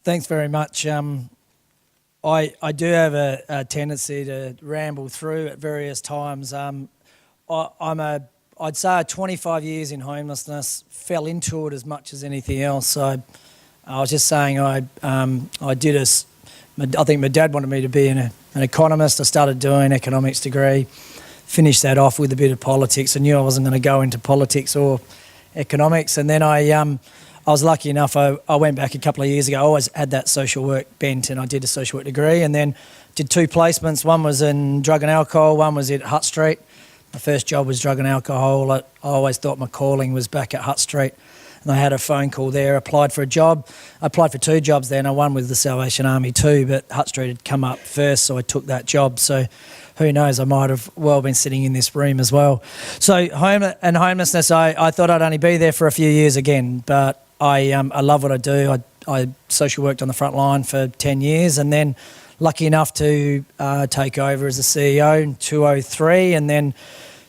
Thanks very much. I do have a tendency to ramble through at various times. I'd say 25 years in homelessness, fell into it as much as anything else. So I was just saying I think my dad wanted me to be an economist. I started doing economics degree, finished that off with a bit of politics. I knew I wasn't going to go into politics or economics. And then I was lucky enough, I went back a couple of years ago. I always had that social work bent, and I did a social work degree and then did two placements. One was in drug and alcohol, one was at Hutt Street. My first job was drug and alcohol. I always thought my calling was back at Hutt Street. And I had a phone call there, applied for a job. I applied for two jobs then. I won with the Salvation Army too, but Hutt Street had come up first, so I took that job. So who knows, I might have well been sitting in this room as well. So homelessness, I thought I'd only be there for a few years again, but I love what I do. I social worked on the front line for 10 years and then lucky enough to take over as a CEO in 2003, and then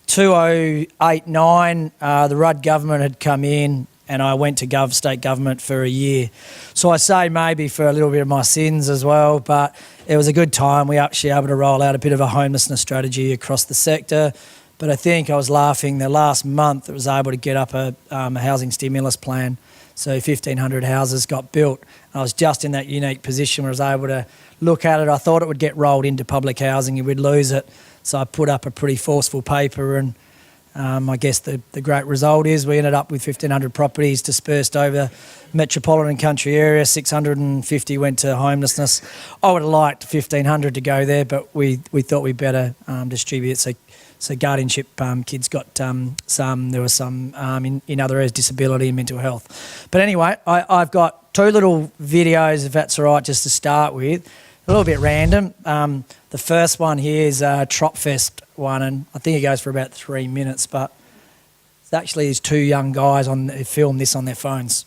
2008-9 the Rudd government had come in and I went to state government for a year. So I say maybe for a little bit of my sins as well, but it was a good time. We actually able to roll out a bit of a homelessness strategy across the sector. But I think I was laughing the last month I was able to get up a housing stimulus plan. So 1,500 houses got built. I was just in that unique position where I was able to look at it. I thought it would get rolled into public housing and we'd lose it. So I put up a pretty forceful paper and I guess the great result is we ended up with 1,500 properties dispersed over metropolitan country area. 650 went to homelessness. I would have liked 1,500 to go there, but we thought we'd better distribute. So guardianship kids got some. There was some in other areas, disability and mental health. But anyway, I've got two little videos, if that's all right, just to start with. A little bit random. The first one here is a Tropfest one, and I think it goes for about 3 minutes, but it's actually these two young guys who filmed this on their phones.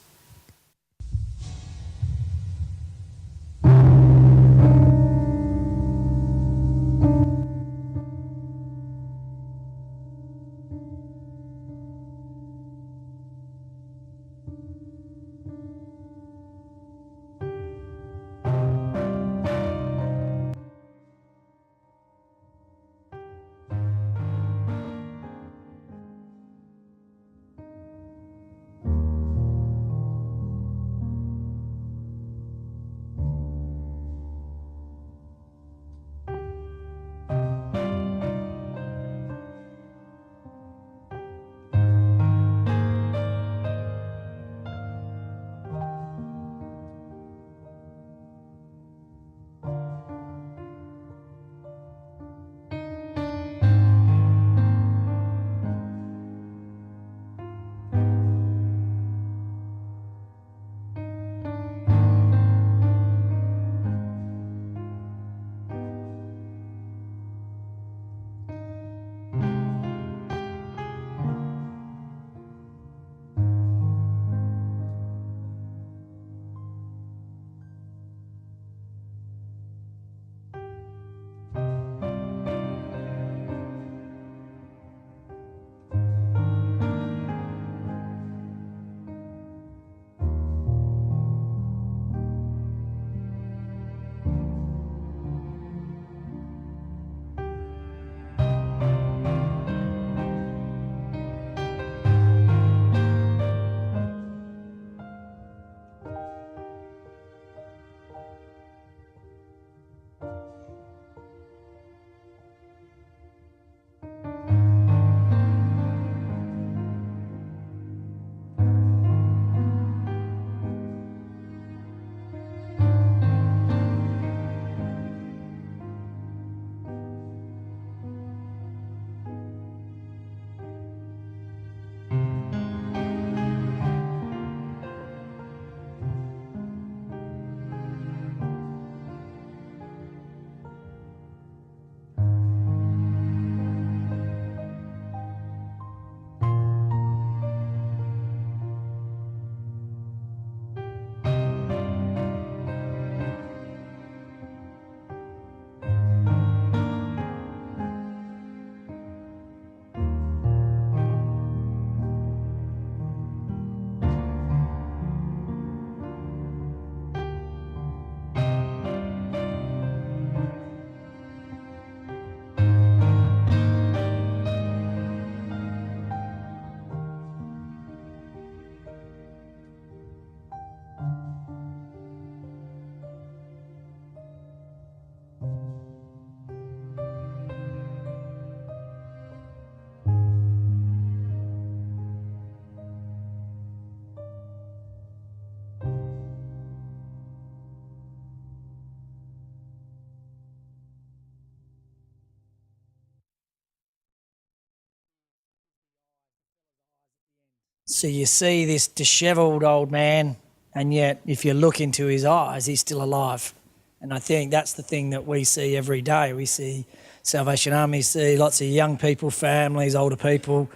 So you see this dishevelled old man, and yet if you look into his eyes, he's still alive. And I think that's the thing that we see every day. We see Salvation Army, see lots of young people, families, older people.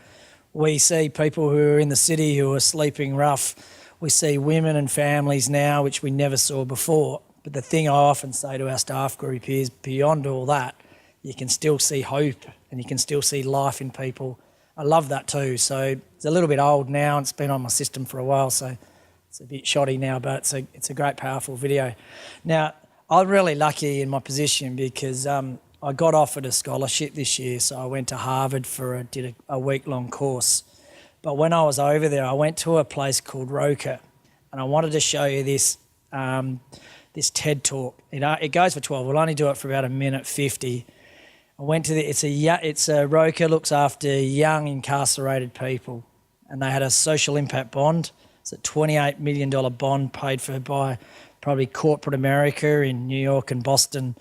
We see people who are in the city who are sleeping rough. We see women and families now, which we never saw before. But the thing I often say to our staff group is, beyond all that, you can still see hope and you can still see life in people. I love that too. So it's a little bit old now. It's been on my system for a while, so it's a bit shoddy now, but it's a great, powerful video. Now, I'm really lucky in my position because I got offered a scholarship this year, so I went to Harvard did a week-long course. But when I was over there, I went to a place called Roker, and I wanted to show you this this TED talk. It goes for 12. We'll only do it for about 1:50. I went to it's a Roker looks after young incarcerated people, and they had a social impact bond. It's a $28 million bond paid for by probably corporate America in New York and Boston.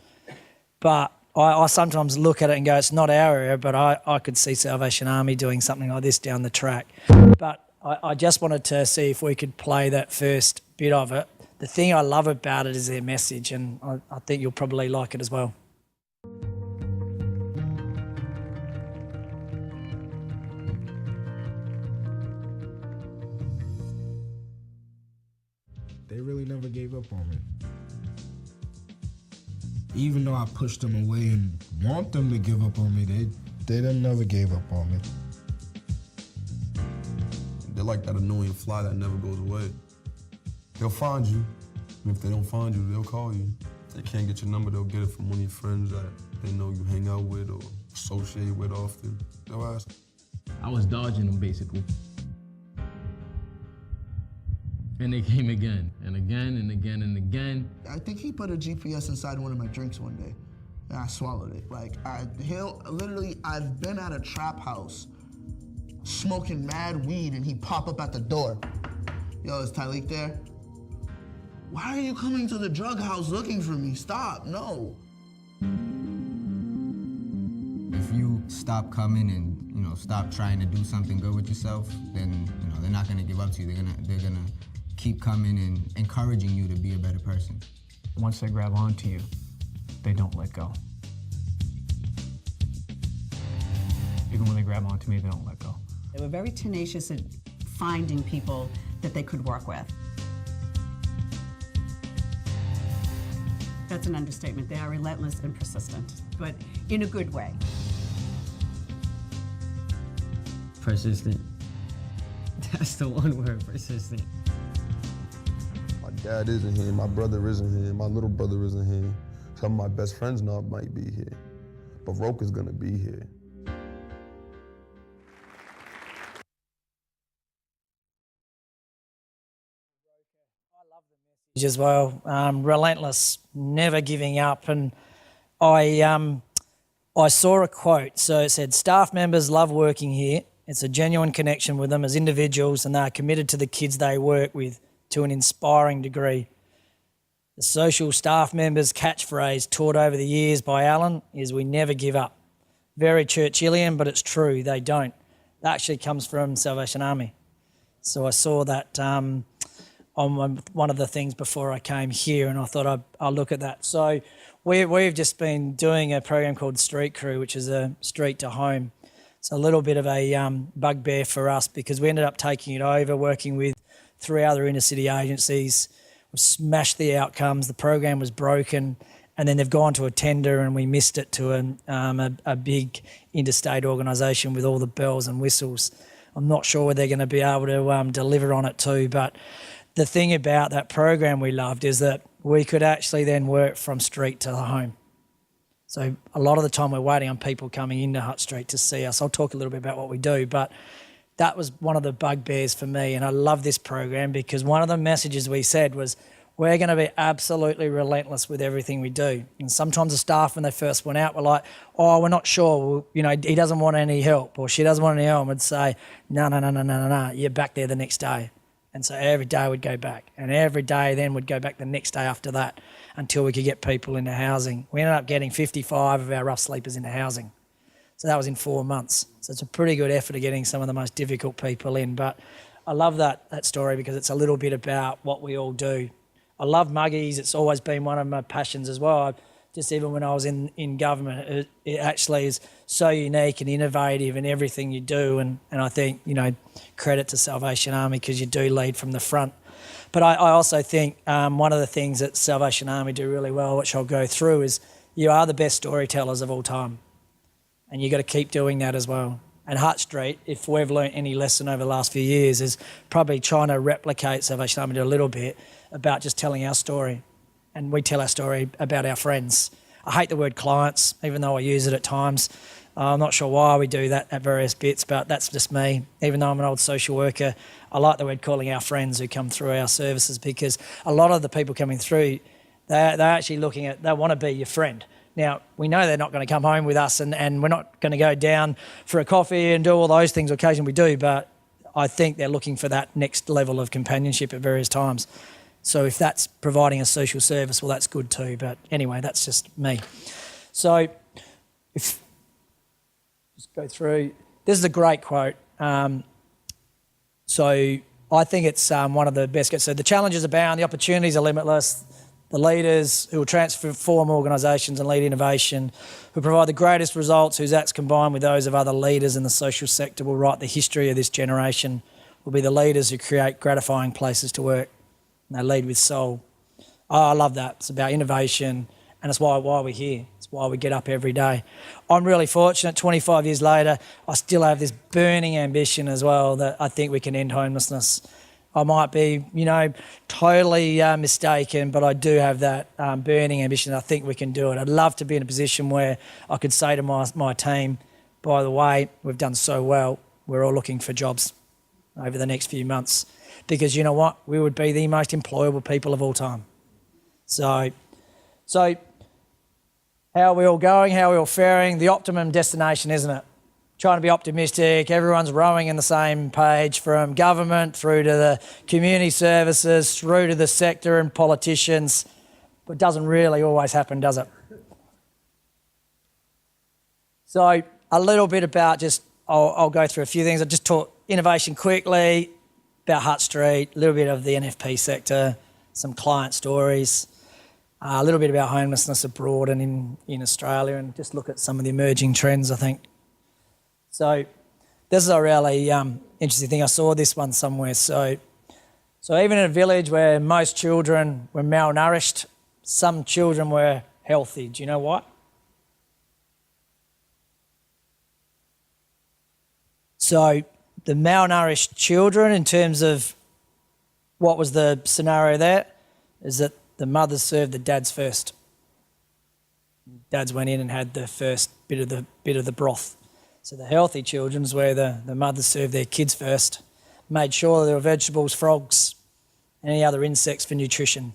But I sometimes look at it and go, it's not our area, but I could see Salvation Army doing something like this down the track. But I just wanted to see if we could play that first bit of it. The thing I love about it is their message, and I think you'll probably like it as well. They really never gave up on me. Even though I pushed them away and want them to give up on me, they never gave up on me. They're like that annoying fly that never goes away. They'll find you, and if they don't find you, they'll call you. If they can't get your number, they'll get it from one of your friends that they know you hang out with or associate with often. They'll ask. I was dodging them, basically. And they came again, and again, and again, and again. I think he put a GPS inside one of my drinks one day, and I swallowed it. I've been at a trap house smoking mad weed, and he pop up at the door. Yo, is Tyleek there? Why are you coming to the drug house looking for me? Stop, no. If you stop coming and, stop trying to do something good with yourself, then, they're not gonna give up to you. They're gonna keep coming and encouraging you to be a better person. Once they grab onto you, they don't let go. Even when they grab onto me, they don't let go. They were very tenacious at finding people that they could work with. That's an understatement. They are relentless and persistent, but in a good way. Persistent. That's the one word, persistent. My dad isn't here, my brother isn't here, my little brother isn't here. Some of my best friends now might be here, but Roker's gonna be here. As well, relentless, never giving up. And I saw a quote. So it said, staff members love working here. It's a genuine connection with them as individuals, and they are committed to the kids they work with to an inspiring degree. The social staff members' catchphrase taught over the years by Alan is, we never give up. Very Churchillian, but it's true, they don't. That actually comes from Salvation Army. So I saw that on one of the things before I came here, and I thought I'll look at that. So we've just been doing a program called Street Crew, which is a street to home. It's a little bit of a bugbear for us because we ended up taking it over, working with 3 other inner city agencies. We smashed the outcomes. The program was broken, and then they've gone to a tender, and we missed it to a big interstate organisation with all the bells and whistles. I'm not sure whether they're going to be able to deliver on it too, but the thing about that program we loved is that we could actually then work from street to the home. So a lot of the time we're waiting on people coming into Hutt Street to see us. I'll talk a little bit about what we do, but that was one of the bugbears for me, and I love this program because one of the messages we said was we're going to be absolutely relentless with everything we do. And sometimes the staff, when they first went out, were like, oh, we're not sure, he doesn't want any help or she doesn't want any help. And we'd say, no, you're back there the next day. And so every day we'd go back, and every day then we'd go back the next day after that until we could get people into housing. We ended up getting 55 of our rough sleepers into housing. So that was in 4 months. So it's a pretty good effort of getting some of the most difficult people in. But I love that story because it's a little bit about what we all do. I love Muggies. It's always been one of my passions as well. Just even when I was in government, it actually is so unique and innovative in everything you do. And I think, credit to Salvation Army because you do lead from the front. But I also think one of the things that Salvation Army do really well, which I'll go through, is you are the best storytellers of all time. And you've got to keep doing that as well. And Hutt Street, if we've learnt any lesson over the last few years, is probably trying to replicate Salvation Army a little bit about just telling our story. And we tell our story about our friends. I hate the word clients, even though I use it at times. I'm not sure why we do that at various bits, but that's just me. Even though I'm an old social worker, I like the word calling our friends who come through our services, because a lot of the people coming through, they're actually they want to be your friend. Now, we know they're not going to come home with us and we're not going to go down for a coffee and do all those things occasionally we do, but I think they're looking for that next level of companionship at various times. So if that's providing a social service, well, that's good too. But anyway, that's just me. So just go through. This is a great quote. So I think it's one of the best. So the challenges abound, the opportunities are limitless. The leaders who will transform organisations and lead innovation, who provide the greatest results, whose acts combined with those of other leaders in the social sector will write the history of this generation, will be the leaders who create gratifying places to work. And they lead with soul. Oh, I love that. It's about innovation, and it's why we're here. It's why we get up every day. I'm really fortunate, 25 years later, I still have this burning ambition as well that I think we can end homelessness. I might be, totally mistaken, but I do have that burning ambition. I think we can do it. I'd love to be in a position where I could say to my team, by the way, we've done so well, we're all looking for jobs over the next few months. Because you know what? We would be the most employable people of all time. So how are we all going? How are we all faring? The optimum destination, isn't it? Trying to be optimistic. Everyone's rowing in the same page, from government through to the community services, through to the sector and politicians. But it doesn't really always happen, does it? So a little bit about I'll go through a few things. I just taught innovation quickly, about Hutt Street, a little bit of the NFP sector, some client stories, a little bit about homelessness abroad and in Australia, and just look at some of the emerging trends, I think. So this is a really interesting thing. I saw this one somewhere. So even in a village where most children were malnourished, some children were healthy. Do you know what? So the malnourished children, in terms of what was the scenario there, is that the mothers served the dads first. Dads went in and had the first bit of the broth. So the healthy children's where the mothers served their kids first, made sure there were vegetables, frogs, and any other insects for nutrition.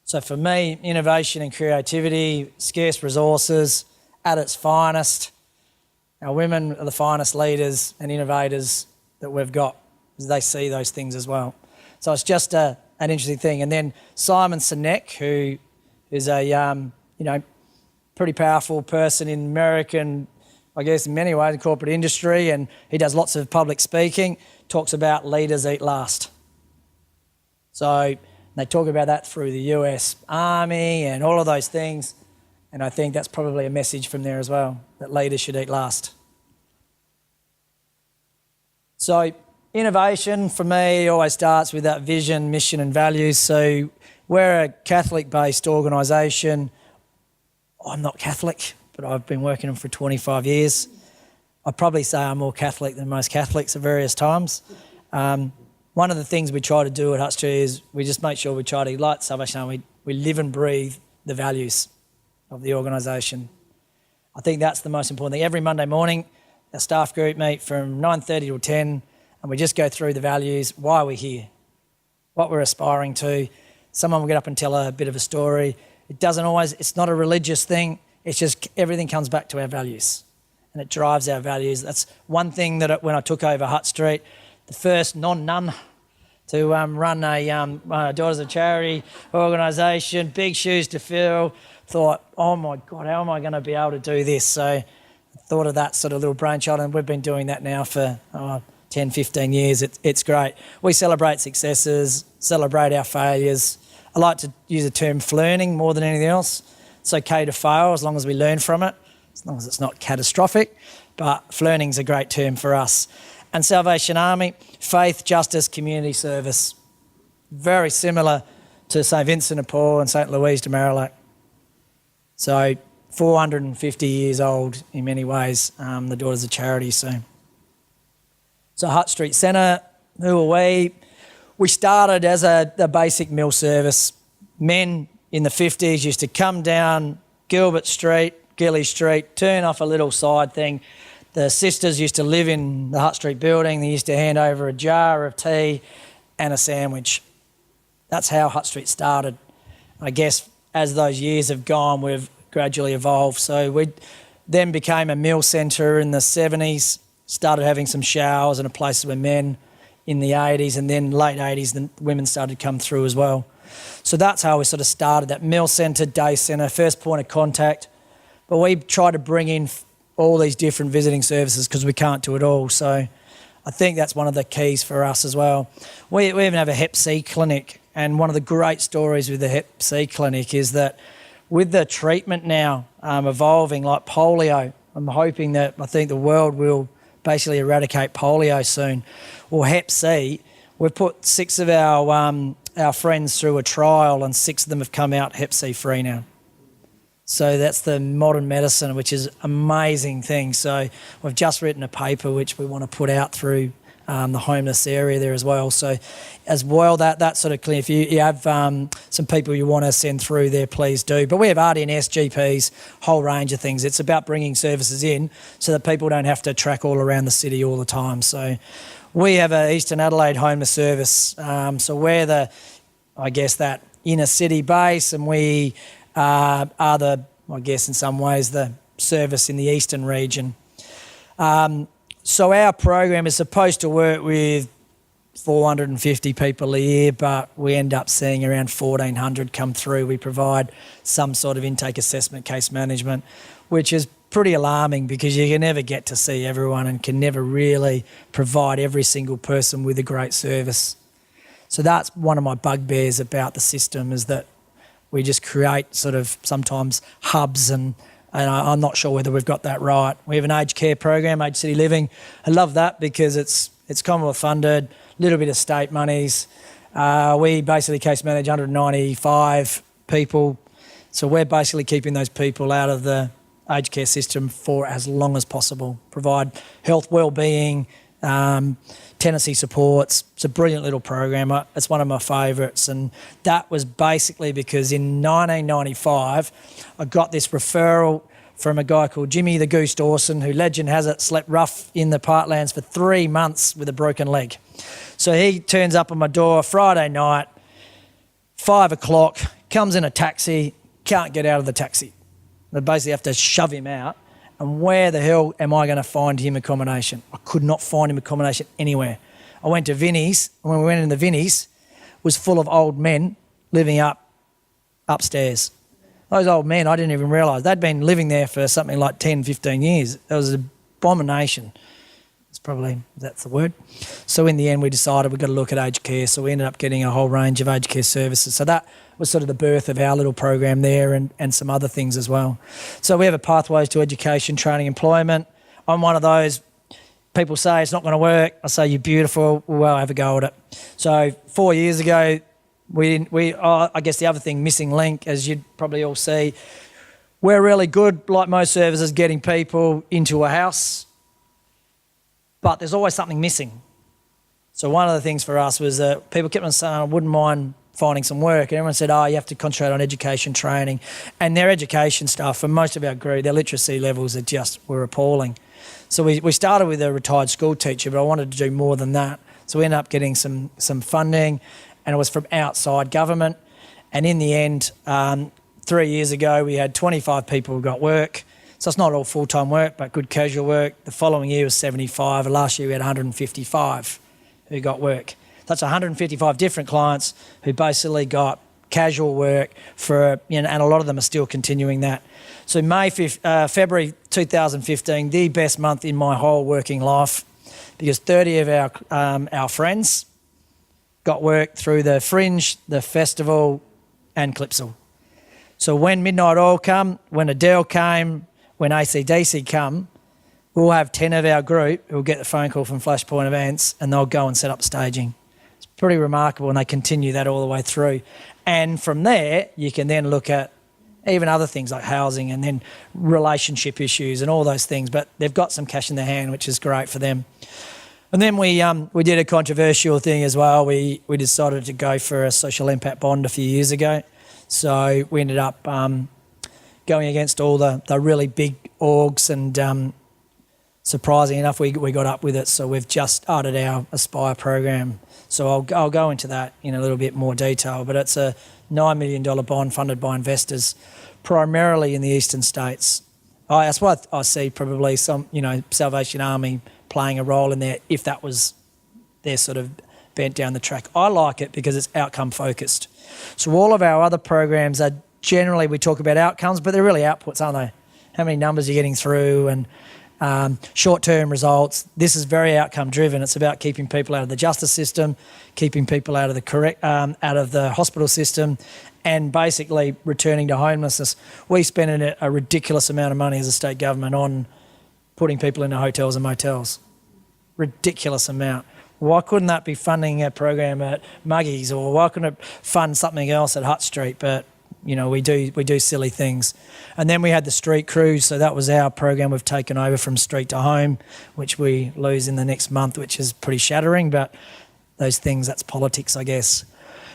So for me, innovation and creativity, scarce resources at its finest. Our women are the finest leaders and innovators that we've got, as they see those things as well. So it's just an interesting thing. And then Simon Sinek, who is a pretty powerful person in American, I guess in many ways, in corporate industry, and he does lots of public speaking, talks about leaders eat last. So they talk about that through the US Army and all of those things. And I think that's probably a message from there as well, that leaders should eat last. So innovation for me always starts with that vision, mission and values. So we're a Catholic-based organisation. I'm not Catholic, but I've been working for 25 years. I'd probably say I'm more Catholic than most Catholics at various times. One of the things we try to do at Hutt Street is we just make sure we try to, like Salvation Army, we live and breathe the values of the organisation. I think that's the most important thing. Every Monday morning, our staff group meet from 9:30 till 10, and we just go through the values, why we're here, what we're aspiring to. Someone will get up and tell a bit of a story. It's not a religious thing. It's just everything comes back to our values, and it drives our values. That's one thing that when I took over Hutt Street, the first non-nun to run a Daughters of Charity organisation, big shoes to fill. Thought, oh my God, how am I going to be able to do this? So I thought of that sort of little brainchild, and we've been doing that now for 10, 15 years. It's great. We celebrate successes, celebrate our failures. I like to use the term flirting more than anything else. It's okay to fail as long as we learn from it, as long as it's not catastrophic. But flirting's a great term for us. And Salvation Army, faith, justice, community service. Very similar to St Vincent de Paul and St Louise de Marillac. So 450 years old in many ways, the Daughters of Charity. So Hutt Street Centre, who are we? We started as a basic meal service. Men in the 50s used to come down Gilbert Street, Gilly Street, turn off a little side thing. The sisters used to live in the Hutt Street building. They used to hand over a jar of tea and a sandwich. That's how Hutt Street started. I guess as those years have gone, we've gradually evolved. So we then became a meal centre in the 70s, started having some showers and a place for men in the 80s, and then late 80s, the women started to come through as well. So that's how we sort of started, that meal centre, day centre, first point of contact. But we try to bring in all these different visiting services because we can't do it all. So I think that's one of the keys for us as well. We even have a Hep C clinic, and one of the great stories with the Hep C clinic is that with the treatment now evolving like polio, I'm hoping that I think the world will basically eradicate polio soon. Well, Hep C, we've put 6 of our friends through a trial, and 6 of them have come out Hep C free now. So that's the modern medicine, which is an amazing thing. So we've just written a paper which we want to put out through the homeless area there as well. So as well, that sort of clear. If you have some people you want to send through there, please do. But we have RDNS, GPs, whole range of things. It's about bringing services in so that people don't have to track all around the city all the time. So we have a Eastern Adelaide homeless service. So we're that inner city base, and we are I guess in some ways, the service in the eastern region. So our program is supposed to work with 450 people a year, but we end up seeing around 1,400 come through. We provide some sort of intake assessment, case management, which is pretty alarming because you can never get to see everyone and can never really provide every single person with a great service. So that's one of my bugbears about the system, is that we just create sort of sometimes hubs, and I'm not sure whether we've got that right. We have an aged care program, Aged City Living. I love that because it's Commonwealth funded, a little bit of state monies. We basically case manage 195 people. So we're basically keeping those people out of the aged care system for as long as possible, provide health, wellbeing, tenancy supports. It's a brilliant little program. It's one of my favourites. And that was basically because in 1995, I got this referral from a guy called Jimmy the Goose Dawson, who, legend has it, slept rough in the parklands for 3 months with a broken leg. So he turns up on my door Friday night, 5 o'clock, comes in a taxi, can't get out of the taxi. They basically have to shove him out. And where the hell am I going to find him accommodation? I could not find him accommodation anywhere. I went to Vinnie's, and when we went in the Vinnie's, it was full of old men living upstairs. Those old men, I didn't even realise. They'd been living there for something like 10, 15 years. It was an abomination. That's the word. So in the end, we decided we've got to look at aged care. So we ended up getting a whole range of aged care services. So that was sort of the birth of our little program there, and some other things as well. So we have a Pathways to Education, Training, Employment. I'm one of those. People say it's not going to work. I say, you're beautiful. Well, have a go at it. So 4 years ago, I guess the other thing, missing link, as you'd probably all see, we're really good, like most services, getting people into a house, but there's always something missing. So one of the things for us was that people kept on saying, I wouldn't mind finding some work. And everyone said, you have to concentrate on education, training. And their education stuff, for most of our group, their literacy levels were appalling. So we started with a retired school teacher, but I wanted to do more than that. So we ended up getting some funding, and it was from outside government. And in the end, 3 years ago, we had 25 people who got work. So it's not all full-time work, but good casual work. The following year was 75. Last year we had 155 who got work. That's 155 different clients who basically got casual work and a lot of them are still continuing that. So February 2015, the best month in my whole working life. because 30 of our friends got work through the Fringe, the Festival and Clipsal. So when Midnight Oil come, when Adele came, when AC/DC come, we'll have 10 of our group who will get the phone call from Flashpoint Events and they'll go and set up staging. It's pretty remarkable, and they continue that all the way through. And from there, you can then look at even other things like housing and then relationship issues and all those things. But they've got some cash in their hand, which is great for them. And then we did a controversial thing as well. We decided to go for a social impact bond a few years ago. So we ended up going against all the really big orgs, and surprisingly enough, we got up with it. So we've just started our Aspire program. So I'll go into that in a little bit more detail, but it's a $9 million bond funded by investors, primarily in the eastern states. That's why I see probably some, Salvation Army playing a role in there if that was their sort of bent down the track. I like it because it's outcome focused. So all of our other programs are generally, we talk about outcomes, but they're really outputs, aren't they? How many numbers you're getting through and short-term results. This is very outcome-driven. It's about keeping people out of the justice system, keeping people out of the hospital system, and basically returning to homelessness. We spend a ridiculous amount of money as a state government on putting people into hotels and motels. Ridiculous amount. Why couldn't that be funding a program at Muggies, or why couldn't it fund something else at Hutt Street? But we do silly things. And then we had the street crews, so that was our program we've taken over from Street to Home, which we lose in the next month, which is pretty shattering, but those things, that's politics, I guess.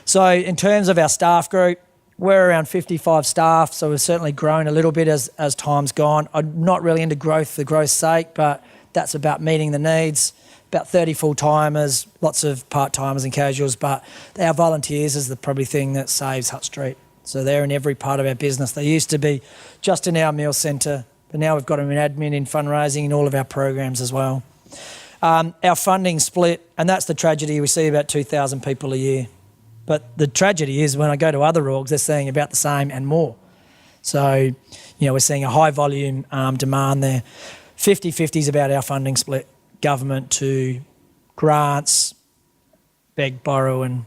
So in terms of our staff group, we're around 55 staff, so we've certainly grown a little bit as time's gone. I'm not really into growth for growth's sake, but that's about meeting the needs. About 30 full-timers, lots of part-timers and casuals, but our volunteers is the probably thing that saves Hutt Street. So they're in every part of our business. They used to be just in our meal centre, but now we've got them in admin, in fundraising, in all of our programs as well. Our funding split, and that's the tragedy. We see about 2,000 people a year. But the tragedy is when I go to other orgs, they're seeing about the same and more. So, we're seeing a high volume demand there. 50-50 is about our funding split, government to grants, beg, borrow and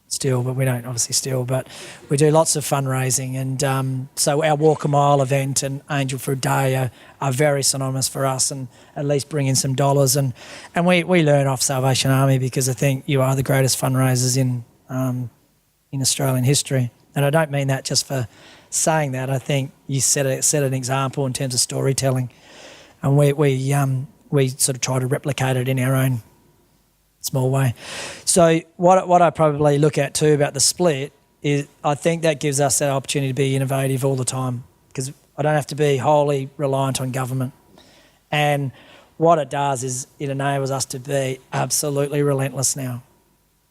steal, but we don't obviously steal, but we do lots of fundraising. And so our Walk a Mile event and Angel for a Day are very synonymous for us, and at least bring in some dollars. And we learn off Salvation Army, because I think you are the greatest fundraisers in Australian history. And I don't mean that just for saying that. I think you set an example in terms of storytelling, and we sort of try to replicate it in our own small way. So what I probably look at too about the split is I think that gives us that opportunity to be innovative all the time, because I don't have to be wholly reliant on government. And what it does is it enables us to be absolutely relentless now.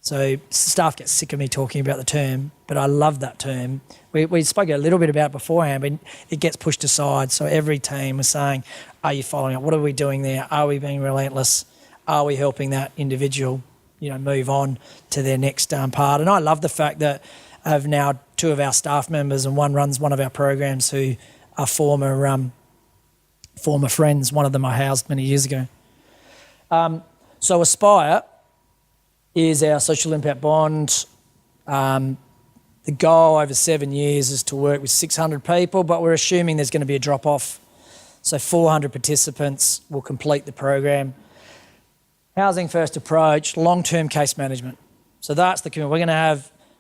So staff get sick of me talking about the term, but I love that term. We spoke a little bit about it beforehand, but it gets pushed aside. So every team is saying, are you following up? What are we doing there? Are we being relentless? Are we helping that individual, move on to their next part? And I love the fact that I have now 2 of our staff members, and one runs one of our programs, who are former friends. One of them I housed many years ago. So Aspire is our social impact bond. The goal over 7 years is to work with 600 people, but we're assuming there's going to be a drop-off. So 400 participants will complete the program. Housing first approach, long-term case management. So that's the commitment.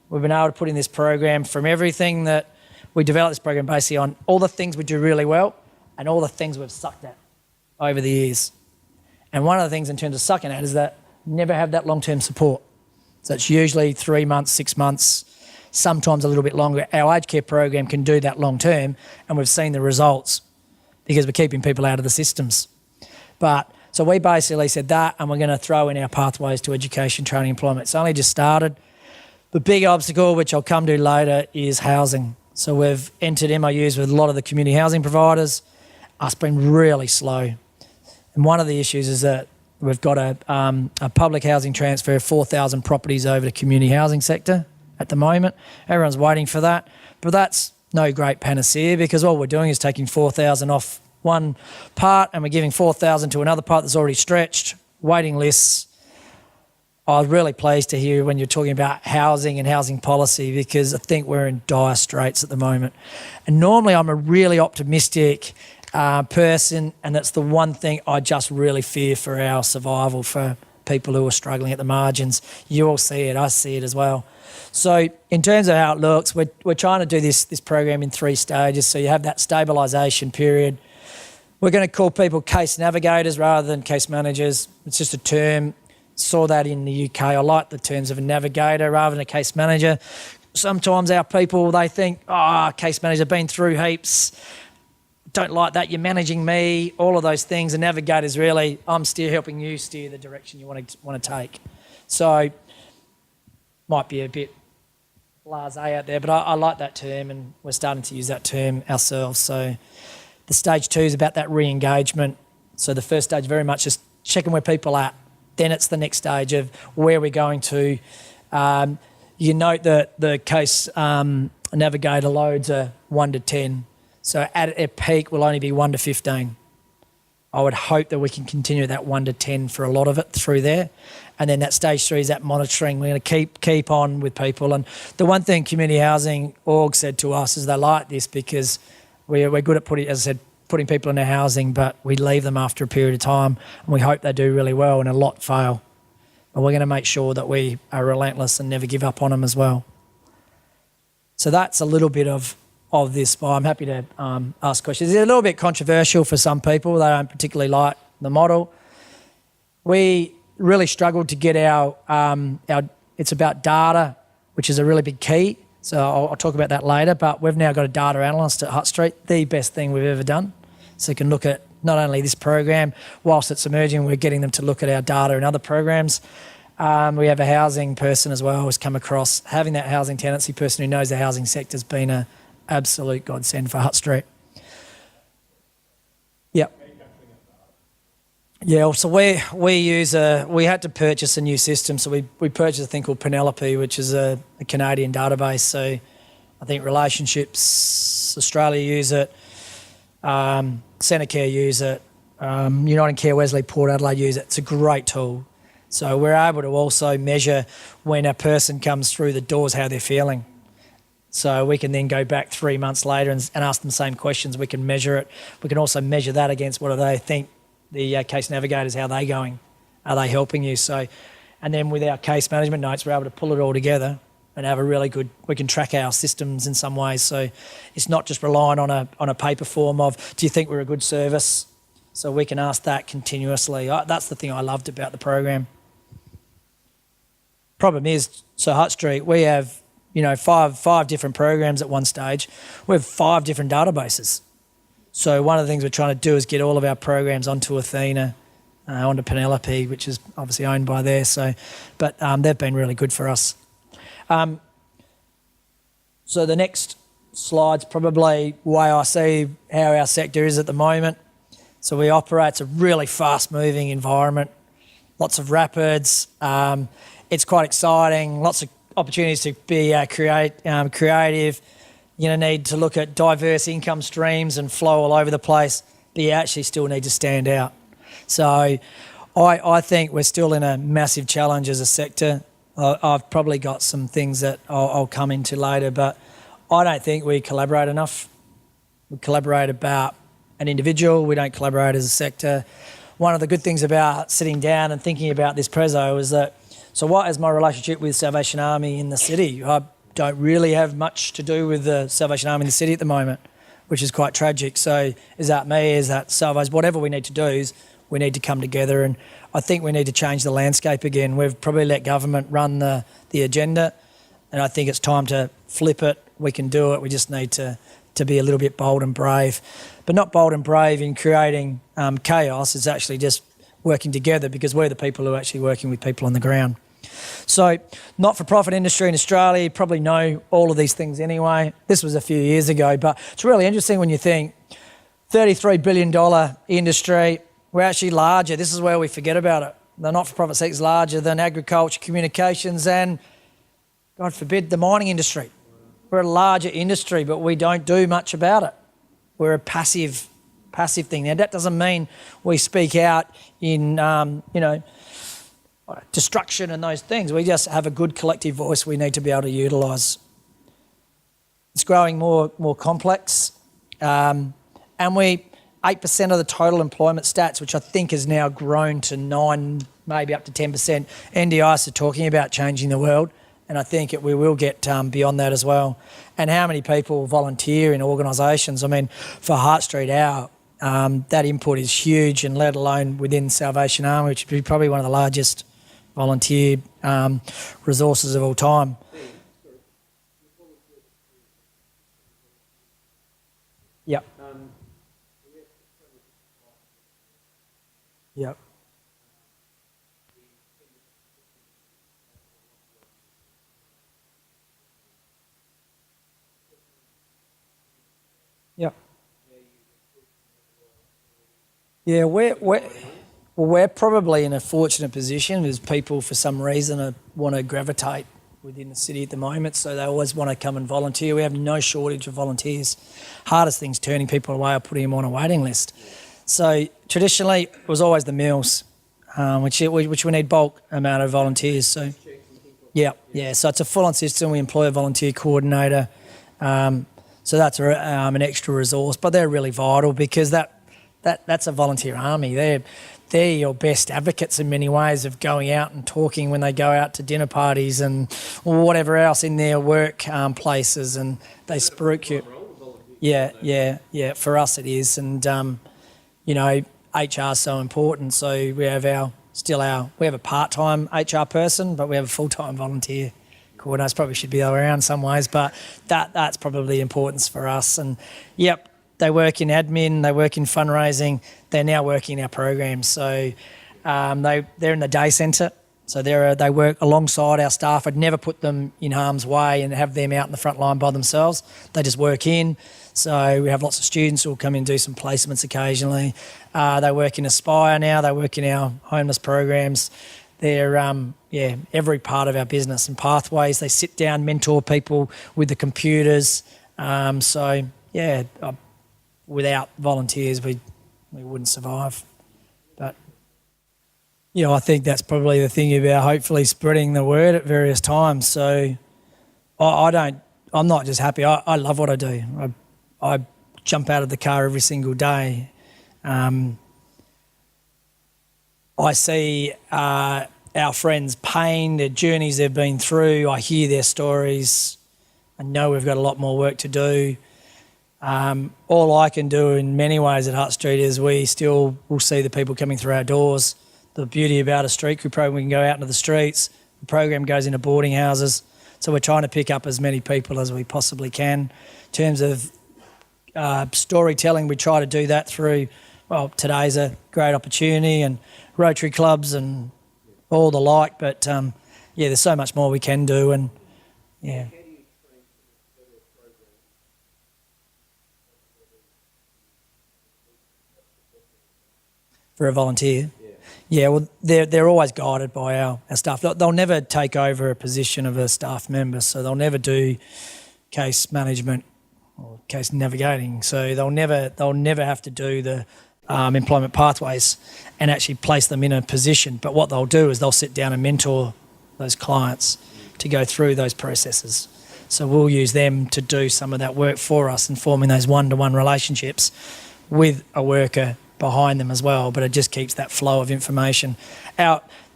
We've been able to put in this program from everything that we developed this program basically on all the things we do really well and all the things we've sucked at over the years. And one of the things in terms of sucking at is that never have that long-term support. So it's usually 3 months, 6 months, sometimes a little bit longer. Our aged care program can do that long-term, and we've seen the results because we're keeping people out of the systems. So we basically said that, and we're going to throw in our pathways to education, training, employment. It's only just started. The big obstacle, which I'll come to later, is housing. So we've entered MOUs with a lot of the community housing providers. It's been really slow. And one of the issues is that we've got a public housing transfer of 4,000 properties over to community housing sector at the moment. Everyone's waiting for that. But that's no great panacea, because all we're doing is taking 4,000 off one part and we're giving 4,000 to another part that's already stretched. waiting lists. I was really pleased to hear when you're talking about housing and housing policy, because I think we're in dire straits at the moment. And normally I'm a really optimistic person, and that's the one thing I just really fear for our survival, for people who are struggling at the margins. You all see it, I see it as well. So in terms of how it looks, we're trying to do this program in 3 stages. So you have that stabilisation period. We're going to call people case navigators rather than case managers. It's just a term. Saw that in the UK. I like the terms of a navigator rather than a case manager. Sometimes our people, they think, case manager, been through heaps. Don't like that, you're managing me, all of those things. A navigator's really, I'm still helping you steer the direction you want to take. So, might be a bit blasé out there, but I like that term, and we're starting to use that term ourselves. So the stage 2 is about that re-engagement. So the first stage very much just checking where people are at. Then it's the next stage of where we're going to. You note that the case navigator loads are 1 to 10. So at peak will only be 1 to 15. I would hope that we can continue that 1 to 10 for a lot of it through there. And then that stage 3 is that monitoring. We're going to keep on with people. And the one thing Community Housing Org said to us is they like this because we're good at putting, as I said, putting people in their housing, but we leave them after a period of time, and we hope they do really well, and a lot fail. But we're going to make sure that we are relentless and never give up on them as well. So that's a little bit of this, but I'm happy to ask questions. It's a little bit controversial for some people. They don't particularly like the model. We really struggled to get our it's about data, which is a really big key. So I'll talk about that later, but we've now got a data analyst at Hutt Street, the best thing we've ever done. So you can look at not only this program, whilst it's emerging, we're getting them to look at our data and other programs. We have a housing person as well who's come across. Having that housing tenancy person who knows the housing sector has been an absolute godsend for Hutt Street. Yep. Yeah, so we had to purchase a new system, so we purchased a thing called Penelope, which is a Canadian database. So I think Relationships Australia use it, Centrecare use it, United Care Wesley Port Adelaide use it. It's a great tool. So we're able to also measure when a person comes through the doors how they're feeling. So we can then go back 3 months later and ask them the same questions. We can measure it. We can also measure that against what do they think the case navigators, how are they going? Are they helping you? So, and then with our case management notes, we're able to pull it all together and have a really good, we can track our systems in some ways. So it's not just relying on a paper form of, do you think we're a good service? So we can ask that continuously. That's the thing I loved about the program. Problem is, so Hutt Street, we have, five different programs at one stage. We have 5 different databases. So one of the things we're trying to do is get all of our programs onto Athena, onto Penelope, which is obviously owned by there. So, but they've been really good for us. So the next slide's probably the way I see how our sector is at the moment. So we operate, it's a really fast-moving environment, lots of rapids. It's quite exciting, lots of opportunities to be creative. You're going to need to look at diverse income streams and flow all over the place, but you actually still need to stand out. So I think we're still in a massive challenge as a sector. I've probably got some things that I'll come into later, but I don't think we collaborate enough. We collaborate about an individual, we don't collaborate as a sector. One of the good things about sitting down and thinking about this preso is that, so what is my relationship with Salvation Army in the city? I don't really have much to do with the Salvation Army in the city at the moment, which is quite tragic. So is that me? Is that Salvation? Whatever we need to do is we need to come together, and I think we need to change the landscape again. We've probably let government run the agenda, and I think it's time to flip it. We can do it. We just need to be a little bit bold and brave, but not bold and brave in creating chaos. It's actually just working together because we're the people who are actually working with people on the ground. So not-for-profit industry in Australia, you probably know all of these things anyway. This was a few years ago, but it's really interesting when you think $33 billion industry, we're actually larger. This is where we forget about it. The not-for-profit sector is larger than agriculture, communications and, God forbid, the mining industry. We're a larger industry, but we don't do much about it. We're a passive passive thing. Now, that doesn't mean we speak out in, destruction and those things. We just have a good collective voice we need to be able to utilise. It's growing more complex. And 8% of the total employment stats, which I think has now grown to 9, maybe up to 10%. NDIS are talking about changing the world, and I think we will get beyond that as well. And how many people volunteer in organisations? I mean, for Hutt Street, that input is huge, and let alone within Salvation Army, which would be probably one of the largest volunteer resources of all time. Yep. Yep. Yep. Yeah, we're probably in a fortunate position as people for some reason want to gravitate within the city at the moment, so they always want to come and volunteer. We have no shortage of volunteers. Hardest thing's turning people away or putting them on a waiting list. So traditionally, it was always the meals, which we need bulk amount of volunteers. So, yeah. So it's a full-on system. We employ a volunteer coordinator. So that's an extra resource, but they're really vital because that's a volunteer army. They're your best advocates in many ways of going out and talking when they go out to dinner parties and whatever else in their work places, and they spruik you. Yeah. For us it is, and HR is so important. So we have a part-time HR person, but we have a full-time volunteer coordinator. Probably should be the other way around in some ways, but that's probably the importance for us. And they work in admin, they work in fundraising, they're now working in our programs. So they're in the day centre, so they work alongside our staff. I'd never put them in harm's way and have them out in the front line by themselves. They just work in. So we have lots of students who will come in and do some placements occasionally. They work in Aspire now, they work in our homeless programs. They're every part of our business and pathways. They sit down, mentor people with the computers. Without volunteers, we wouldn't survive. But, I think that's probably the thing about hopefully spreading the word at various times. So I'm not just happy. I love what I do. I jump out of the car every single day. I see our friends' pain, their journeys they've been through. I hear their stories. I know we've got a lot more work to do. All I can do in many ways at Hutt Street is we still will see the people coming through our doors. The beauty about a street crew program, we can go out into the streets. The program goes into boarding houses. So we're trying to pick up as many people as we possibly can. In terms of storytelling, we try to do that through, today's a great opportunity, and Rotary clubs and all the like. But, there's so much more we can do. And, for a volunteer? They're always guided by our staff. They'll never take over a position of a staff member, so they'll never do case management or case navigating. So they'll never have to do the employment pathways and actually place them in a position. But what they'll do is they'll sit down and mentor those clients to go through those processes. So we'll use them to do some of that work for us and forming those one-to-one relationships with a worker behind them as well, but it just keeps that flow of information.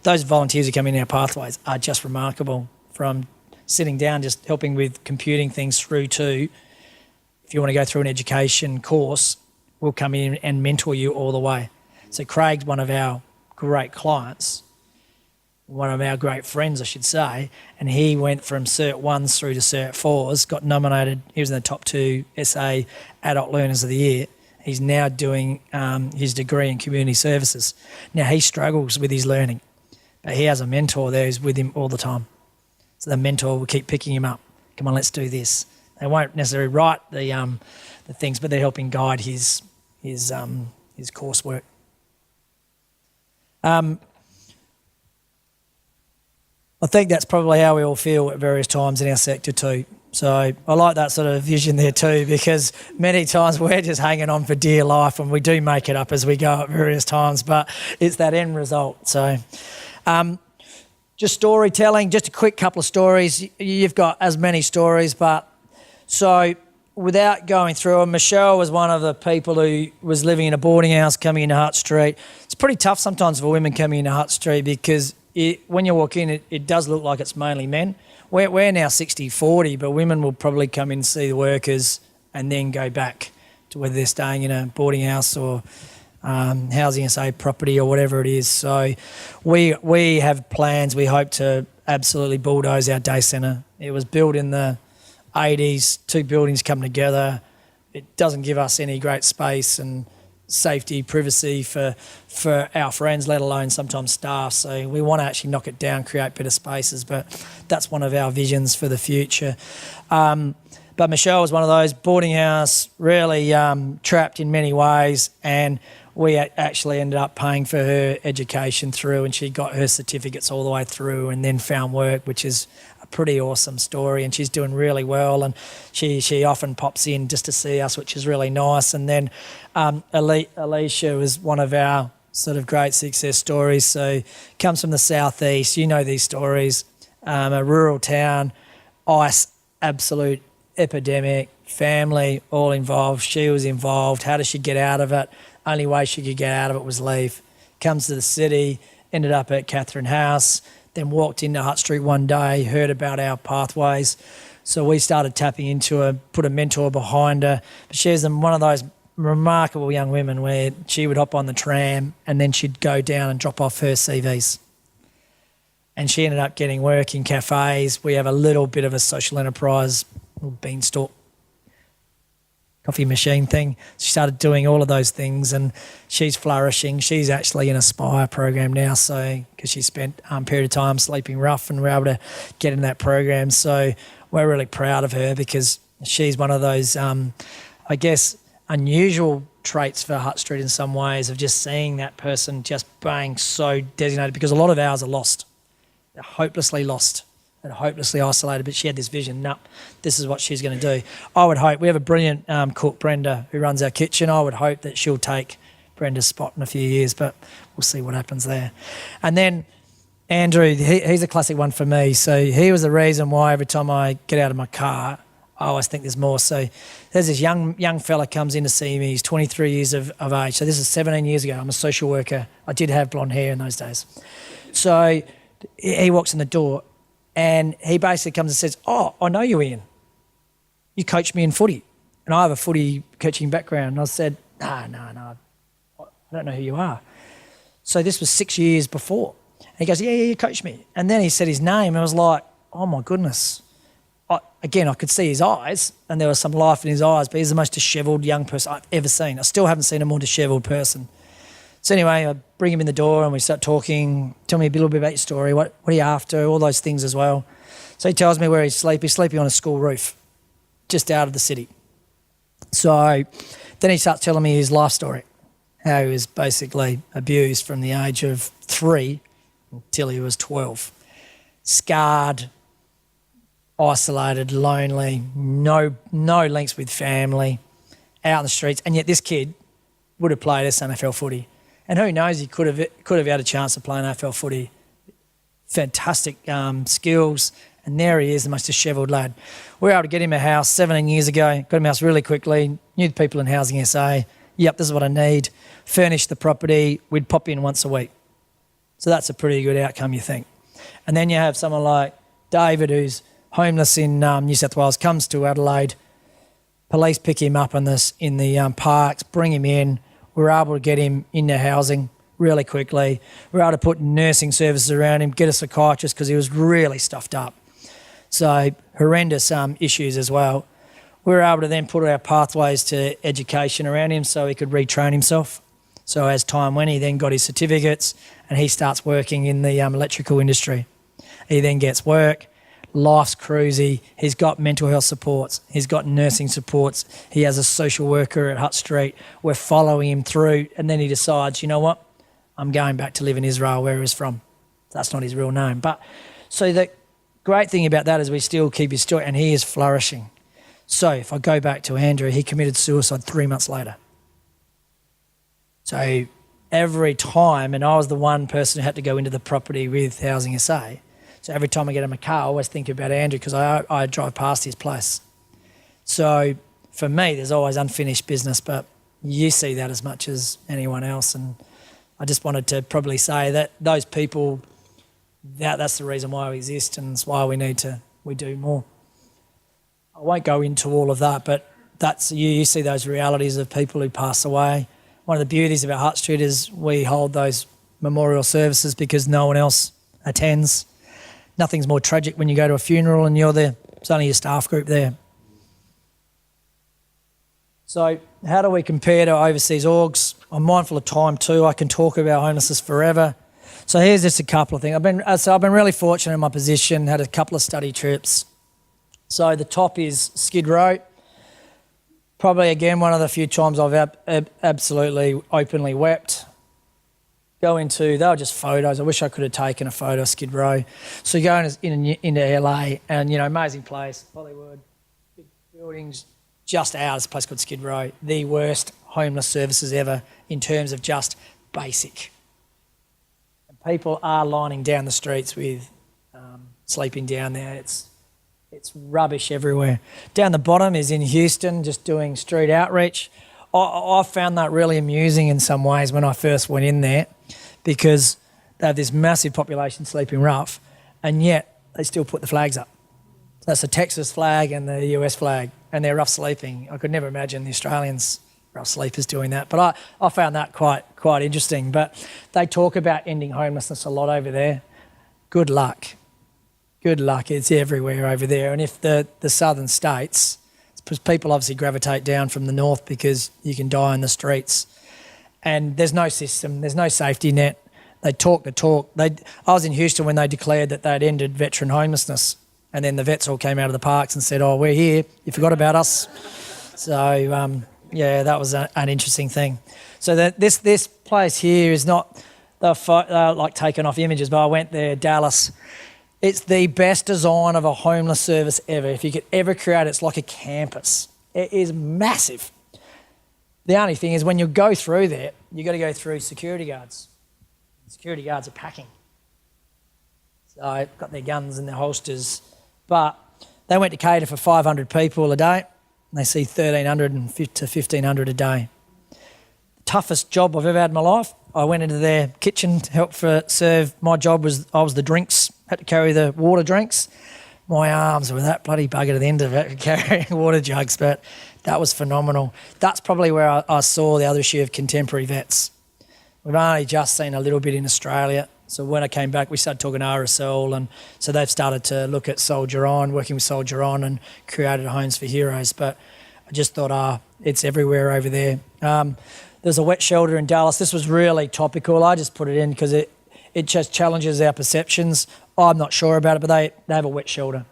Those volunteers who come in our pathways are just remarkable, from sitting down, just helping with computing things, through to, if you want to go through an education course, we'll come in and mentor you all the way. So Craig's one of our great clients, one of our great friends, I should say, and he went from Cert 1s through to Cert 4s, got nominated, he was in the top 2 SA Adult Learners of the Year. He's now doing his degree in community services. Now, he struggles with his learning, but he has a mentor there who's with him all the time. So the mentor will keep picking him up. Come on, let's do this. They won't necessarily write the things, but they're helping guide his coursework. I think that's probably how we all feel at various times in our sector too. So I like that sort of vision there too, because many times we're just hanging on for dear life, and we do make it up as we go at various times, but it's that end result. So just storytelling, just a quick couple of stories. You've got as many stories, but so without going through them, Michelle was one of the people who was living in a boarding house coming into Hutt Street. It's pretty tough sometimes for women coming into Hutt Street because when you walk in, it does look like it's mainly men. We're now 60-40, but women will probably come in and see the workers and then go back to whether they're staying in a boarding house or housing SA property or whatever it is. So we have plans. We hope to absolutely bulldoze our day centre. It was built in the 80s, 2 buildings come together. It doesn't give us any great space and safety, privacy for our friends, let alone sometimes staff. So we want to actually knock it down, create better spaces, but that's one of our visions for the future. But Michelle was one of those, boarding house, really trapped in many ways, and we actually ended up paying for her education through, and she got her certificates all the way through and then found work, which is a pretty awesome story, and she's doing really well, and she often pops in just to see us, which is really nice. And then Alicia was one of our sort of great success stories. So comes from the southeast, you know these stories, a rural town, ice, absolute epidemic, family all involved, she was involved. How does she get out of it? Only way she could get out of it was leave. Comes to the city, ended up at Catherine House, then walked into Hutt Street one day, heard about our pathways. So we started tapping into her, put a mentor behind her. But she's one of those remarkable young women where she would hop on the tram and then she'd go down and drop off her CVs. And she ended up getting work in cafes. We have a little bit of a social enterprise, beanstalk, coffee machine thing. She started doing all of those things and she's flourishing. She's actually in Aspire program now, so because she spent a period of time sleeping rough and we're able to get in that program. So we're really proud of her because she's one of those, I guess, unusual traits for Hutt Street in some ways of just seeing that person just being so designated, because a lot of ours are lost. They're hopelessly lost. And hopelessly isolated, but she had this vision, this is what she's going to do. I would hope, we have a brilliant cook, Brenda, who runs our kitchen. I would hope that she'll take Brenda's spot in a few years, but we'll see what happens there. And then Andrew, he's a classic one for me. So he was the reason why every time I get out of my car, I always think there's more. So there's this young fella comes in to see me. He's 23 years of age. So this is 17 years ago. I'm a social worker. I did have blonde hair in those days. So he walks in the door, and he basically comes and says, "Oh, I know you, Ian. You coached me in footy." And I have a footy coaching background. And I said, no, I don't know who you are. So this was 6 years before. And he goes, yeah, you coached me. And then he said his name, and I was like, oh my goodness. Again, I could see his eyes, and there was some life in his eyes, but he's the most dishevelled young person I've ever seen. I still haven't seen a more dishevelled person. So anyway, I bring him in the door and we start talking. Tell me a little bit about your story. What are you after? All those things as well. So he tells me where he's sleeping. He's sleeping on a school roof, just out of the city. So then he starts telling me his life story, how he was basically abused from the age of 3 until he was 12. Scarred, isolated, lonely, no links with family, out in the streets. And yet this kid would have played SNFL footy. And who knows, he could have had a chance of playing AFL footy. Fantastic skills, and there he is, the most dishevelled lad. We were able to get him a house 17 years ago, got him a house really quickly, knew the people in Housing SA. Yep, this is what I need. Furnished the property, we'd pop in once a week. So that's a pretty good outcome, you think. And then you have someone like David, who's homeless in New South Wales, comes to Adelaide. Police pick him up in the parks, bring him in. We're able to get him into housing really quickly. We're able to put nursing services around him, get a psychiatrist because he was really stuffed up. So horrendous issues as well. We were able to then put our pathways to education around him so he could retrain himself. So as time went, he then got his certificates and he starts working in the electrical industry. He then gets work. Life's cruisy. He's got mental health supports. He's got nursing supports. He has a social worker at Hutt Street. We're following him through, and then he decides, you know what? I'm going back to live in Israel, where he was from. That's not his real name. But so that great thing about that is we still keep his story, and he is flourishing. So if I go back to Andrew, he committed suicide 3 months later. So every time, and I was the one person who had to go into the property with Housing SA, so every time I get in my car, I always think about Andrew because I drive past his place. So for me, there's always unfinished business, but you see that as much as anyone else. And I just wanted to probably say that those people, that's the reason why we exist, and it's why we do more. I won't go into all of that, but that's you see those realities of people who pass away. One of the beauties about Hutt Street is we hold those memorial services because no one else attends. Nothing's more tragic when you go to a funeral and you're there. It's only your staff group there. So how do we compare to overseas orgs? I'm mindful of time too. I can talk about homelessness forever. So here's just a couple of things. I've been really fortunate in my position, had a couple of study trips. So the top is Skid Row. Probably, again, one of the few times I've absolutely openly wept. They were just photos. I wish I could have taken a photo of Skid Row. So you go into LA and, amazing place, Hollywood, big buildings, just ours, a place called Skid Row. The worst homeless services ever in terms of just basic. And people are lining down the streets with sleeping down there. It's rubbish everywhere. Down the bottom is in Houston, just doing street outreach. I found that really amusing in some ways when I first went in there because they have this massive population sleeping rough and yet they still put the flags up. So that's the Texas flag and the US flag and they're rough sleeping. I could never imagine the Australians rough sleepers doing that, but I found that quite interesting. But they talk about ending homelessness a lot over there. Good luck. Good luck, it's everywhere over there. And if the southern states, people obviously gravitate down from the north because you can die in the streets. And there's no system, there's no safety net. They talk the talk. I was in Houston when they declared that they'd ended veteran homelessness. And then the vets all came out of the parks and said, oh, we're here, you forgot about us. So, that was an interesting thing. So this place here is not, they're like taking off images, but I went there, Dallas. It's the best design of a homeless service ever. If you could ever create it, it's like a campus. It is massive. The only thing is when you go through there, you've got to go through security guards. Security guards are packing. So they've got their guns and their holsters. But they went to cater for 500 people a day. And they see 1,300 to 1,500 a day. The toughest job I've ever had in my life. I went into their kitchen to help serve. My job was I was the drinks. Had to carry the water drinks. My arms were that bloody bugger at the end of it, carrying water jugs, but that was phenomenal. That's probably where I saw the other issue of contemporary vets. We've only just seen a little bit in Australia. So when I came back, we started talking RSL, and so they've started to look at Soldier On, working with Soldier On, and created Homes for Heroes. But I just thought, it's everywhere over there. There's a wet shelter in Dallas. This was really topical. I just put it in because it just challenges our perceptions. I'm not sure about it, but they have a wet shelter.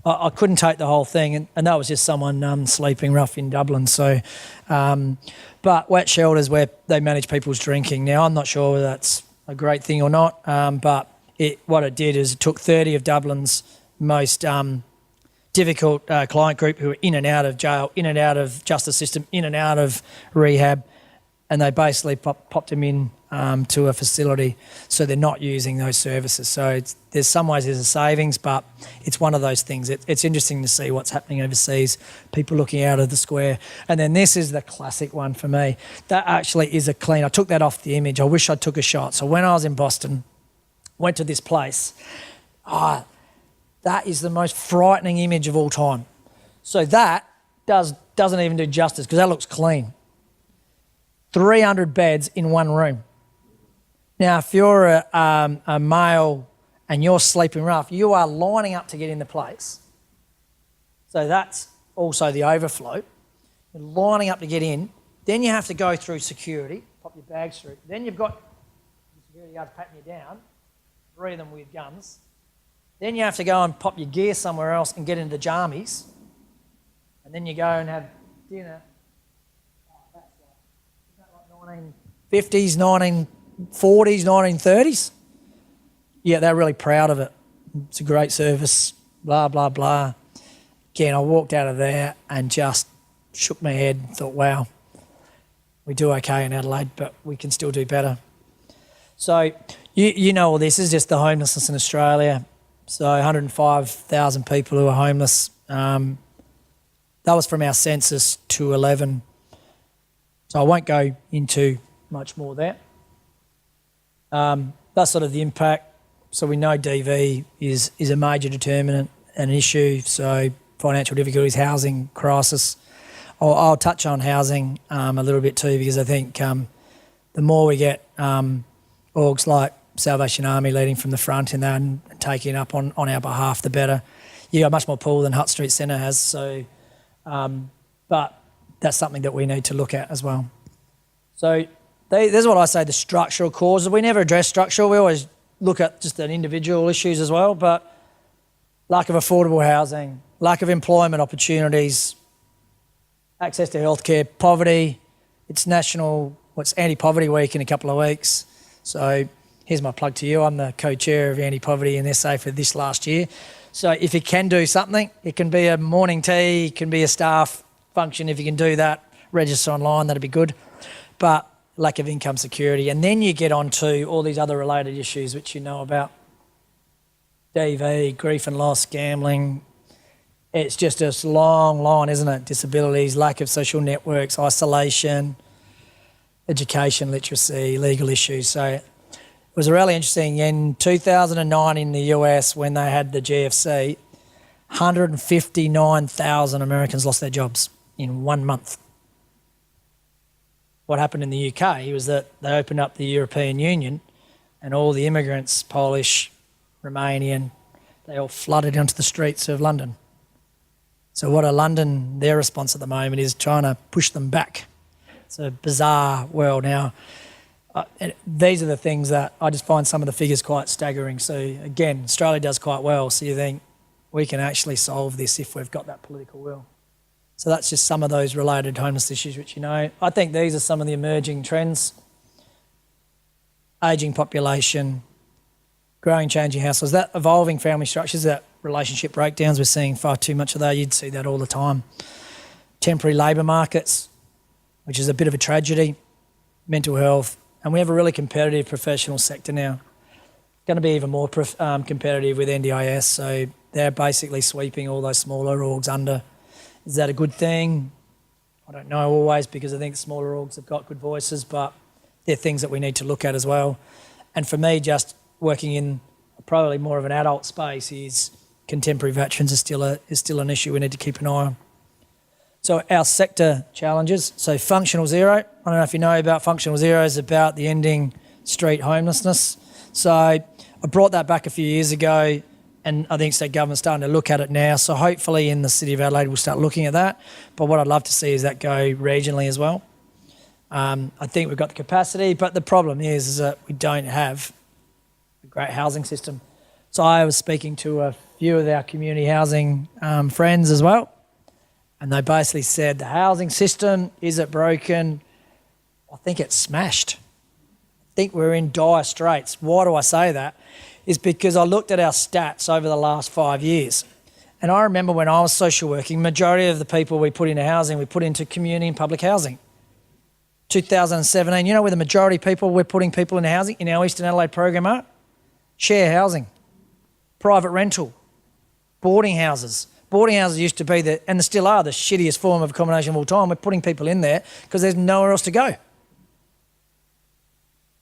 I couldn't take the whole thing, and that was just someone sleeping rough in Dublin. So, but wet shelters where they manage people's drinking. Now, I'm not sure whether that's a great thing or not, but what it did is it took 30 of Dublin's most difficult client group who were in and out of jail, in and out of justice system, in and out of rehab, and they basically popped them in to a facility, so they're not using those services. So there's some ways there's a savings, but it's one of those things. It's interesting to see what's happening overseas, people looking out of the square. And then this is the classic one for me. That actually is a clean. I took that off the image. I wish I took a shot. So when I was in Boston, went to this place. That is the most frightening image of all time. So that doesn't even do justice because that looks clean. 300 beds in one room. Now, if you're a male and you're sleeping rough, you are lining up to get in the place. So that's also the overflow. You're lining up to get in. Then you have to go through security, pop your bags through. Then you've got the security guards patting you down, 3 of them with guns. Then you have to go and pop your gear somewhere else and get into the jammies. And then you go and have dinner. Is that like 1950s, 1940s, 1930s? Yeah, they're really proud of it. it's a great service, blah, blah, blah. Again, I walked out of there and just shook my head and thought, wow, we do okay in Adelaide, but we can still do better. So you know all this is just the homelessness in Australia. So 105,000 people who are homeless. That was from our census to 11. So I won't go into much more there. That's sort of the impact. So we know DV is a major determinant and an issue. So financial difficulties, housing crisis. I'll touch on housing a little bit too, because I think the more we get orgs like Salvation Army leading from the front in that and taking it up on our behalf, the better. You got much more pull than Hutt Street Centre has. So, but that's something that we need to look at as well. So this is what I say, the structural causes. We never address structural. We always look at just the individual issues as well, but lack of affordable housing, lack of employment opportunities, access to healthcare, poverty. It's Anti-Poverty Week in a couple of weeks. So here's my plug to you. I'm the co-chair of Anti-Poverty in SA for this last year. So if you can do something, it can be a morning tea, it can be a staff function. If you can do that, register online, that'd be good. But lack of income security. And then you get on to all these other related issues which you know about. DV, grief and loss, gambling. It's just a long line, isn't it? Disabilities, lack of social networks, isolation, education, literacy, legal issues. So it was really interesting. In 2009 in the US, when they had the GFC, 159,000 Americans lost their jobs in 1 month. What happened in the UK was that they opened up the European Union and all the immigrants, Polish, Romanian, they all flooded onto the streets of London. So their response at the moment is trying to push them back. It's a bizarre world now. These are the things that I just find some of the figures quite staggering. So again, Australia does quite well. So you think we can actually solve this if we've got that political will. So that's just some of those related homeless issues which you know. I think these are some of the emerging trends. Ageing population, growing, changing households, that evolving family structures, that relationship breakdowns, we're seeing far too much of that. You'd see that all the time. Temporary labour markets, which is a bit of a tragedy. Mental health, and we have a really competitive professional sector now. Going to be even more competitive with NDIS, so they're basically sweeping all those smaller orgs under. Is that a good thing? I don't know always, because I think the smaller orgs have got good voices, but they're things that we need to look at as well. And for me, just working in probably more of an adult space, is contemporary veterans is still an issue we need to keep an eye on. So our sector challenges, so functional zero. I don't know if you know about functional zero, is about the ending street homelessness. So I brought that back a few years ago, and I think state government's starting to look at it now. So hopefully in the City of Adelaide we'll start looking at that. But what I'd love to see is that go regionally as well. I think we've got the capacity, but the problem is that we don't have a great housing system. So I was speaking to a few of our community housing friends as well, and they basically said the housing system, is it broken? I think it's smashed. I think we're in dire straits. Why do I say that? Is because I looked at our stats over the last 5 years. And I remember when I was social working, majority of the people we put into housing, we put into community and public housing. 2017, you know where the majority of people we're putting people into housing in our Eastern Adelaide program are? Share housing, private rental, boarding houses. Boarding houses used to be and still are, the shittiest form of accommodation of all time. We're putting people in there because there's nowhere else to go.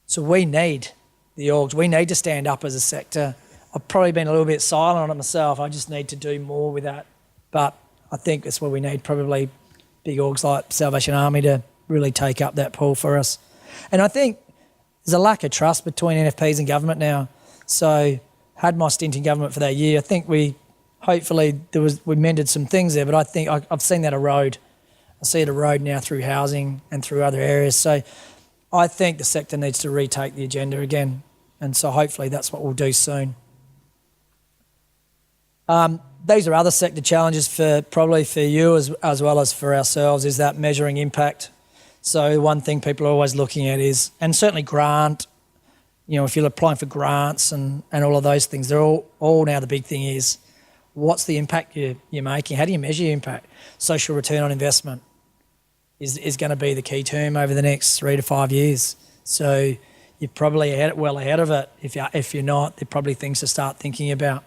So we need the orgs. We need to stand up as a sector. I've probably been a little bit silent on it myself. I just need to do more with that. But I think that's where we need probably big orgs like Salvation Army to really take up that pull for us. And I think there's a lack of trust between NFPs and government now. So had my stint in government for that year. I think we mended some things there, but I think I've seen that erode. I see it erode now through housing and through other areas. So I think the sector needs to retake the agenda again. And so hopefully that's what we'll do soon. These are other sector challenges probably for you as well as for ourselves, is that measuring impact. So one thing people are always looking at is, and certainly grant You know, if you're applying for grants and all of those things, they're all now the big thing is, what's the impact you're making? How do you measure your impact? Social return on investment is going to be the key term over the next 3 to 5 years. So you're probably well ahead of it. If you're not, there are probably things to start thinking about.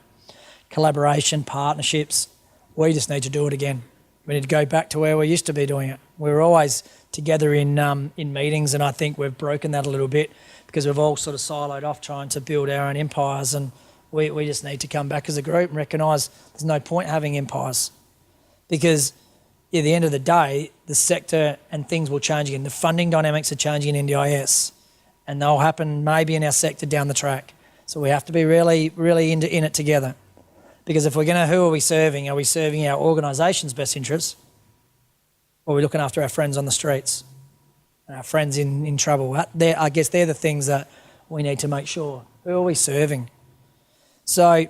Collaboration, partnerships. We just need to do it again. We need to go back to where we used to be doing it. We were always together in meetings, and I think we've broken that a little bit because we've all sort of siloed off trying to build our own empires, and we just need to come back as a group and recognise there's no point having empires, because at the end of the day, the sector and things will change again. The funding dynamics are changing in NDIS, and they'll happen maybe in our sector down the track. So we have to be really, really in it together. Because if we're going to, who are we serving? Are we serving our organisation's best interests? Or are we looking after our friends on the streets? And our friends in trouble? I guess they're the things that we need to make sure. Who are we serving? So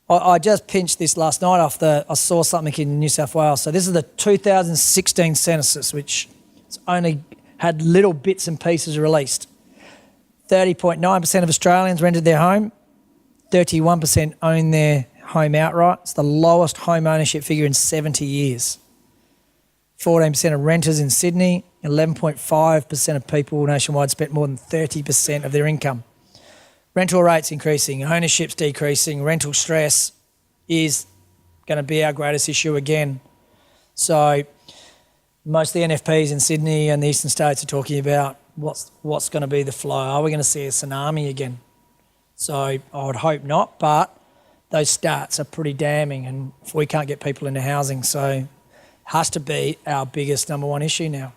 I just pinched this last night I saw something in New South Wales. So this is the 2016 census, which has only had little bits and pieces released. 30.9% of Australians rented their home. 31% own their home outright. It's the lowest home ownership figure in 70 years. 14% of renters in Sydney. 11.5% of people nationwide spent more than 30% of their income. Rental rates increasing, ownership's decreasing, rental stress is going to be our greatest issue again. So most of the NFPs in Sydney and the eastern states are talking about what's going to be the flow. Are we going to see a tsunami again? So I would hope not, but those stats are pretty damning, and if we can't get people into housing, so it has to be our biggest number one issue now.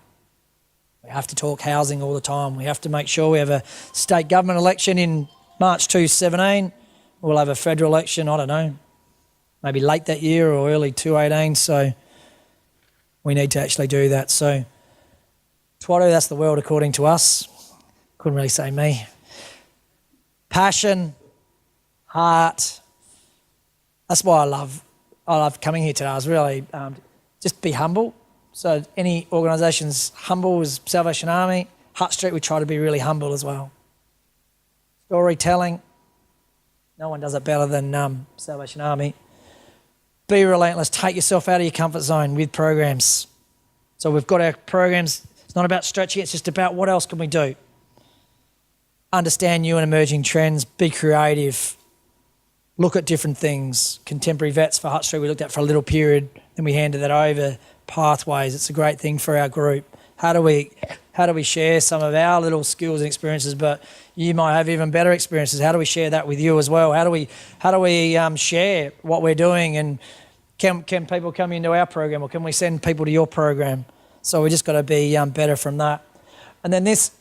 We have to talk housing all the time. We have to make sure we have a state government election in March 2017. We'll have a federal election, I don't know, maybe late that year or early 2018. So we need to actually do that. So Twatto, that's the world according to us. Couldn't really say me. Passion, heart. That's why I love coming here today. I was really just be humble. So any organisations humble as Salvation Army, Hutt Street, we try to be really humble as well. Storytelling, no one does it better than Salvation Army. Be relentless, take yourself out of your comfort zone with programs. So we've got our programs, it's not about stretching, it's just about what else can we do. Understand new and emerging trends, be creative, look at different things. Contemporary vets for Hutt Street we looked at for a little period, then we handed that over. Pathways, it's a great thing for our group. How do we share some of our little skills and experiences, but you might have even better experiences. How do we share that with you as well? How do we share what we're doing, and can people come into our program, or can we send people to your program? So we just got to be better from that. And then there's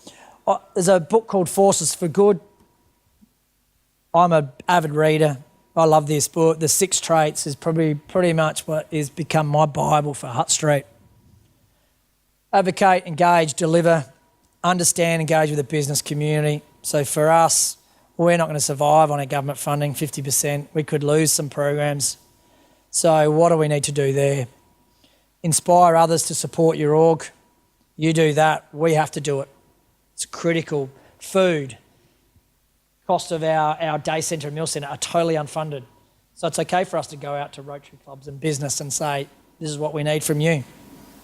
a book called Forces for Good. I'm an avid reader. I love this book. The 6 Traits is probably pretty much what has become my Bible for Hutt Street. Advocate, engage, deliver, understand, engage with the business community. So for us, we're not going to survive on our government funding, 50%. We could lose some programs. So what do we need to do there? Inspire others to support your org. You do that, we have to do it. It's critical. Food. Cost of our day centre and meal centre are totally unfunded. So it's okay for us to go out to Rotary clubs and business and say, this is what we need from you.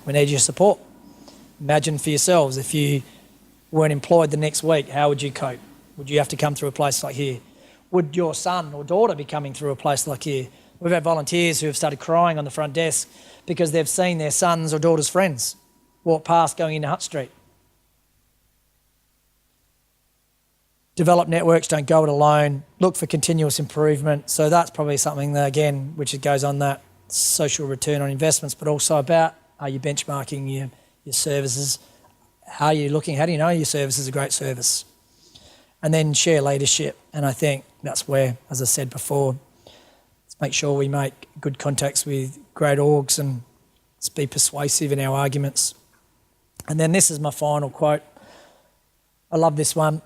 We need your support. Imagine for yourselves, if you weren't employed the next week, how would you cope? Would you have to come through a place like here? Would your son or daughter be coming through a place like here? We've had volunteers who have started crying on the front desk because they've seen their sons or daughters' friends walk past going into Hutt Street. Develop networks, don't go it alone. Look for continuous improvement. So that's probably something that, again, which goes on that social return on investments, but also about, are you benchmarking your services? How are you looking? How do you know your service is a great service? And then share leadership. And I think that's where, as I said before, let's make sure we make good contacts with great orgs and let's be persuasive in our arguments. And then this is my final quote. I love this one.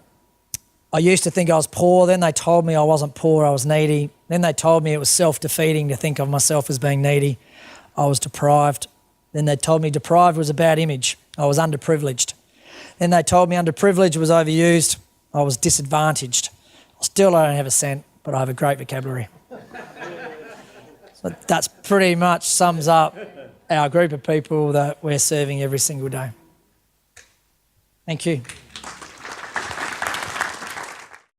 I used to think I was poor, then they told me I wasn't poor, I was needy. Then they told me it was self-defeating to think of myself as being needy. I was deprived. Then they told me deprived was a bad image. I was underprivileged. Then they told me underprivileged was overused. I was disadvantaged. Still, I don't have a cent, but I have a great vocabulary. So that's pretty much sums up our group of people that we're serving every single day. Thank you.